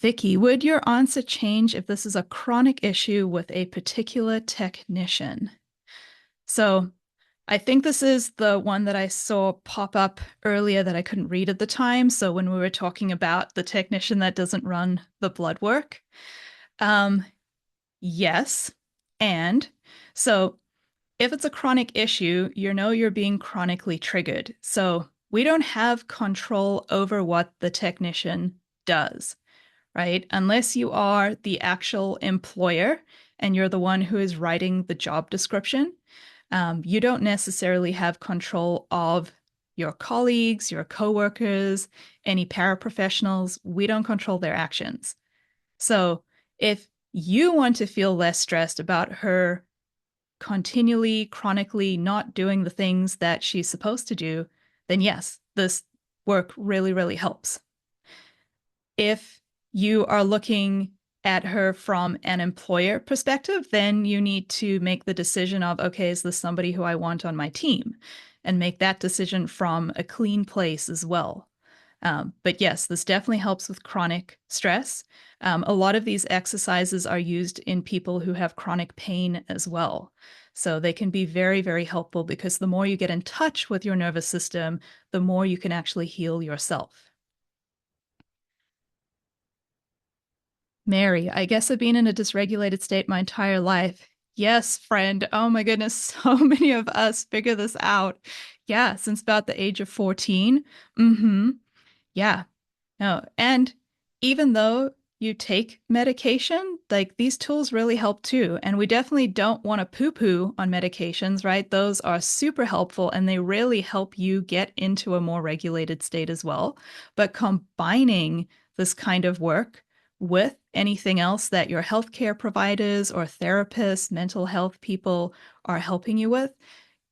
Vicky, would your answer change if this is a chronic issue with a particular technician? So I think this is the one that I saw pop up earlier that I couldn't read at the time. So when we were talking about the technician that doesn't run the blood work. Yes. And so if it's a chronic issue, you know you're being chronically triggered. So we don't have control over what the technician does, right? Unless you are the actual employer and you're the one who is writing the job description, you don't necessarily have control of your colleagues, your coworkers, any paraprofessionals. We don't control their actions. So if you want to feel less stressed about her continually, chronically not doing the things that she's supposed to do, then yes, this work really, really helps. If you are looking at her from an employer perspective, then you need to make the decision of, okay, is this somebody who I want on my team? And make that decision from a clean place as well. But yes, this definitely helps with chronic stress. A lot of these exercises are used in people who have chronic pain as well. So they can be very, very helpful because the more you get in touch with your nervous system, the more you can actually heal yourself. Mary, I guess I've been in a dysregulated state my entire life. Yes, friend. Oh my goodness, so many of us figure this out. Yeah, since about the age of 14. Mm-hmm. Yeah. No. And even though you take medication, like these tools really help too. And we definitely don't want to poo-poo on medications, right? Those are super helpful and they really help you get into a more regulated state as well. But combining this kind of work with anything else that your healthcare providers or therapists, mental health people are helping you with,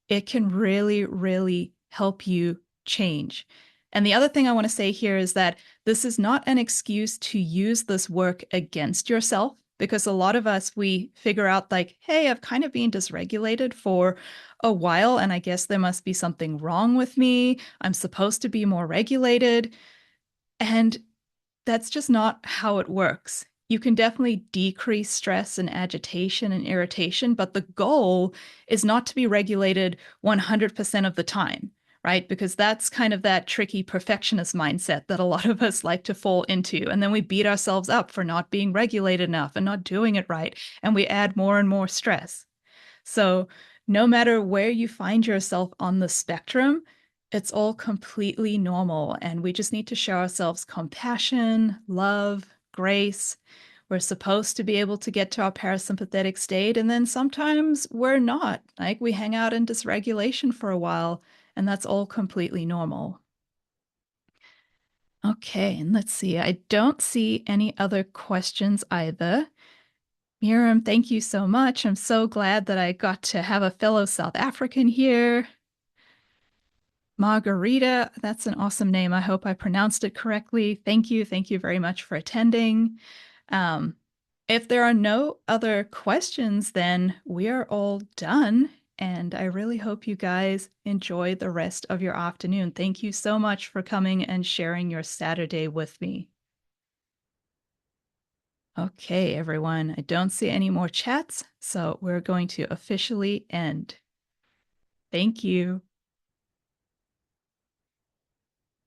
it can really, really help you change. And the other thing I want to say here is that this is not an excuse to use this work against yourself, because a lot of us, we figure out like, hey, I've kind of been dysregulated for a while, and I guess there must be something wrong with me. I'm supposed to be more regulated. And that's just not how it works. You can definitely decrease stress and agitation and irritation, but the goal is not to be regulated 100% of the time, right? Because that's kind of that tricky perfectionist mindset that a lot of us like to fall into. And then we beat ourselves up for not being regulated enough and not doing it right. And we add more and more stress. So, no matter where you find yourself on the spectrum, it's all completely normal. And we just need to show ourselves compassion, love, grace. We're supposed to be able to get to our parasympathetic state. And then sometimes we're not. Like we hang out in dysregulation for a while, and that's all completely normal. Okay, and let's see. I don't see any other questions either. Miriam, thank you so much. I'm so glad that I got to have a fellow South African here. Margarita, that's an awesome name. I hope I pronounced it correctly. Thank you. Thank you very much for attending. Um, if there are no other questions, then we are all done. And I really hope you guys enjoy the rest of your afternoon. Thank you so much for coming and sharing your Saturday with me. Okay, everyone, I don't see any more chats, so we're going to officially end. Thank you.